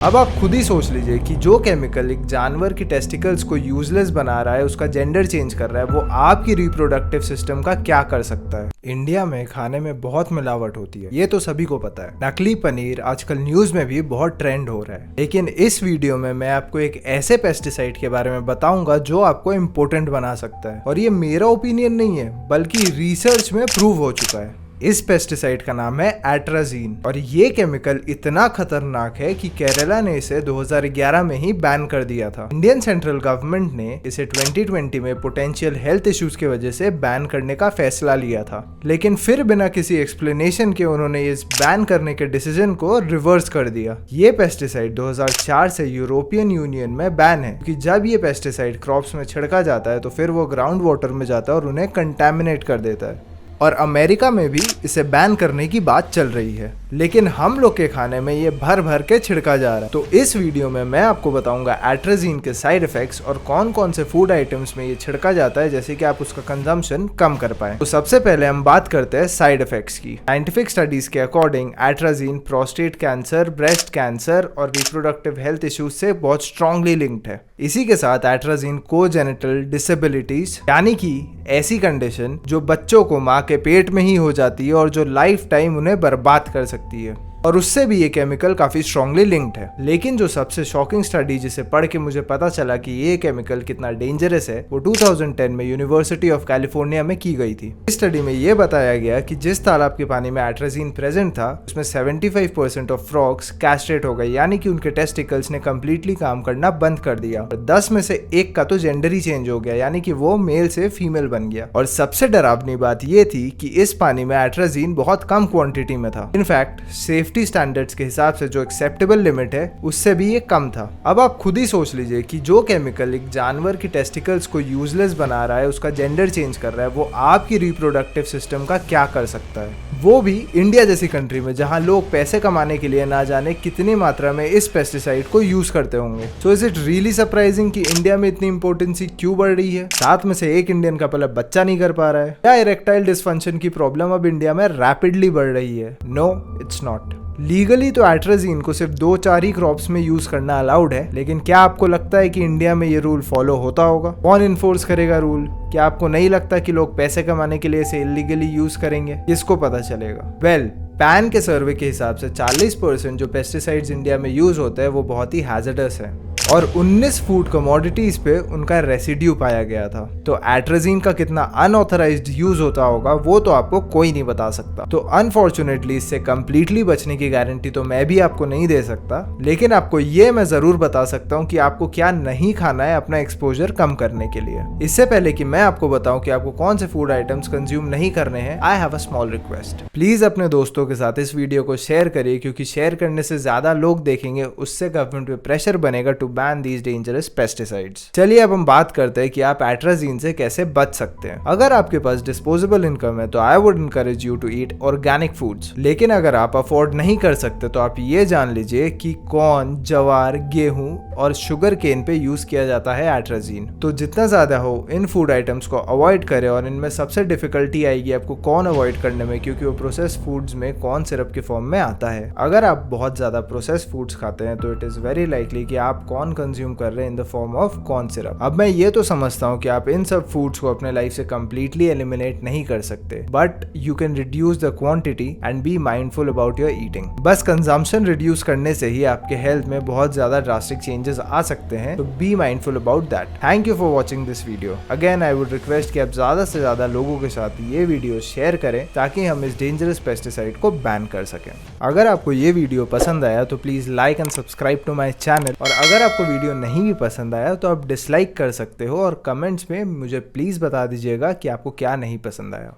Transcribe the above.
अब आप खुद ही सोच लीजिए कि जो केमिकल एक जानवर की टेस्टिकल्स को यूजलेस बना रहा है, उसका जेंडर चेंज कर रहा है, वो आपकी रिप्रोडक्टिव सिस्टम का क्या कर सकता है। इंडिया में खाने में बहुत मिलावट होती है, ये तो सभी को पता है। नकली पनीर आजकल न्यूज में भी बहुत ट्रेंड हो रहा है। लेकिन इस वीडियो में मैं आपको एक ऐसे पेस्टिसाइड के बारे में बताऊंगा जो आपको इम्पोर्टेंट बना सकता है। और ये मेरा ओपिनियन नहीं है, बल्कि रिसर्च में प्रूव हो चुका है। इस पेस्टिसाइड का नाम है एट्राजीन और ये केमिकल इतना खतरनाक है कि केरला ने इसे 2011 में ही बैन कर दिया था। इंडियन सेंट्रल गवर्नमेंट ने इसे 2020 में पोटेंशियल हेल्थ इश्यूज की वजह से बैन करने का फैसला लिया था, लेकिन फिर बिना किसी एक्सप्लेनेशन के उन्होंने इस बैन करने के डिसीजन को रिवर्स कर दिया। ये पेस्टिसाइड 2004 से यूरोपियन यूनियन में बैन है, क्योंकि जब ये पेस्टिसाइड क्रॉप्स में छिड़का जाता है तो फिर वो ग्राउंड वाटर में जाता है और उन्हें कंटेमिनेट कर देता है। और अमेरिका में भी इसे बैन करने की बात चल रही है, लेकिन हम लोग के खाने में ये भर भर के छिड़का जा रहा है। तो इस वीडियो में मैं आपको बताऊंगा एट्राजीन के साइड इफेक्ट्स और कौन कौन से फूड आइटम्स में ये छिड़का जाता है, जैसे कि आप उसका कंजम्पशन कम कर पाए। तो सबसे पहले हम बात करते हैं साइड इफेक्ट्स की। साइंटिफिक स्टडीज के according atrazine prostate cancer, breast cancer और रिप्रोडक्टिव हेल्थ इश्यूज से बहुत स्ट्रांगली लिंक्ड है। इसी के साथ एट्राजीन कोजेनिटल डिसेबिलिटीज, यानी कि ऐसी कंडीशन जो बच्चों को माँ के पेट में ही हो जाती है और जो लाइफ टाइम उन्हें बर्बाद कर सकती है, और उससे भी ये केमिकल काफी स्ट्रांगली लिंक्ड है। लेकिन जो सबसे शॉकिंग स्टडी जिसे पढ़ के मुझे पता चला कि ये केमिकल कितना डेंजरस है, वो 2010 में यूनिवर्सिटी ऑफ कैलिफोर्निया में की गई थी। इस स्टडी में ये बताया गया कि जिस तालाब के पानी में एट्राजीन प्रेजेंट था, उसमें 75% ऑफ फ्रॉग्स कैस्ट्रेट हो गए, यानी कि उनके टेस्टिकल्स ने कंप्लीटली काम करना बंद कर दिया। 10 में से एक का तो जेंडर ही चेंज हो गया, यानी कि वो मेल से फीमेल बन गया। और सबसे डरावनी बात ये थी कि इस पानी में एट्राजीन बहुत कम क्वांटिटी में था। इनफैक्ट सेफ्टी स्टैंडर्ड्स के हिसाब से जो एक्सेप्टेबल लिमिट है उससे भी ये कम था। अब आप खुद ही सोच लीजिए कि जो केमिकल एक जानवर की टेस्टिकल्स को यूजलेस बना रहा है, उसका जेंडर चेंज कर रहा है, वो आपकी रिप्रोडक्टिव सिस्टम का क्या कर सकता है, वो भी इंडिया जैसी कंट्री में जहां लोग पैसे कमाने के लिए ना जाने कितनी मात्रा में इस पेस्टिसाइड को यूज करते होंगे। So is it really surprising कि इंडिया में इतनी इंपॉर्टेंसी क्यों बढ़ रही है? 7 में से एक इंडियन कपल अब बच्चा नहीं कर पा रहा है, या इरेक्टाइल डिसफंक्शन की प्रॉब्लम अब इंडिया में रैपिडली बढ़ रही है? No, it's not. लीगली तो एट्राजीन को सिर्फ 2-4 ही क्रॉप्स में यूज करना अलाउड है, लेकिन क्या आपको लगता है कि इंडिया में ये रूल फॉलो होता होगा? कौन इन्फोर्स करेगा रूल? क्या आपको नहीं लगता कि लोग पैसे कमाने के लिए इसे इलीगली यूज करेंगे? किसको पता चलेगा? वेल, पैन के सर्वे के हिसाब से 40% जो पेस्टिसाइड्स इंडिया में यूज होता है वो बहुत ही हैजर्डस है, और 19 फूड कमोडिटीज पे उनका रेसिड्यू पाया गया था। तो एट्राजीन का कितना अनऑथराइज्ड यूज होता होगा वो तो आपको कोई नहीं बता सकता। तो अनफॉर्चुनेटली इससे कंप्लीटली बचने की गारंटी तो मैं भी आपको नहीं दे सकता, लेकिन आपको ये मैं जरूर बता सकता हूँ कि आपको क्या नहीं खाना है अपना एक्सपोजर कम करने के लिए। इससे पहले कि मैं आपको बताऊं कि आपको कौन से फूड आइटम्स कंज्यूम नहीं करने हैं, I have a small request. Please अपने दोस्तों के साथ इस वीडियो को शेयर करिए, क्योंकि शेयर करने से ज्यादा लोग देखेंगे, उससे गवर्नमेंट पे प्रेशर बनेगा to ban these dangerous pesticides। चलिए अब हम बात करते हैं कि आप एट्राजीन से कैसे बच सकते हैं। अगर आपके पास डिस्पोजेबल इनकम है तो I would encourage you to eat organic foods, लेकिन अगर आप अफोर्ड नहीं कर सकते तो आप ये जान लीजिए कि कॉर्न, जवार, गेहूं और शुगर केन पे यूज किया जाता है एट्राजीन। तो जितना ज्यादा हो इन फूड आइटम्स को अवॉइड करें, और इनमें सबसे डिफिकल्टी आएगी आपको कॉर्न अवॉइड करने में, क्योंकि वो प्रोसेस फूड्स में कॉर्न सिरप के फॉर्म में आता है। अगर आप बहुत ज्यादा प्रोसेस फूड्स खाते हैं तो इट इज वेरी लाइकली कि आप कॉर्न कंज्यूम कर रहे हैं in the form of corn syrup. अब मैं ये तो समझता हूँ कि आप इन सब फूड्स को अपने लाइफ से कंप्लीटली एलिमिनेट नहीं कर सकते, but you can reduce the quantity and be mindful about your eating. बस कंजम्पशन रिड्यूस करने से ही आपके हेल्थ में बहुत ज्यादा ड्रास्टिक चेंजेस आ सकते हैं, तो be mindful about that. Thank you for watching this video. Again I would request कि आप ज्यादा से ज्यादा लोगों के साथ ये वीडियो शेयर करें, ताकि हम इस डेंजरस पेस्टिसाइड को बैन कर सकें। अगर आपको ये वीडियो पसंद आया तो please like and subscribe to my channel, और अगर आपको वीडियो नहीं भी पसंद आया तो आप डिसलाइक कर सकते हो, और कमेंट्स में मुझे प्लीज बता दीजिएगा कि आपको क्या नहीं पसंद आया।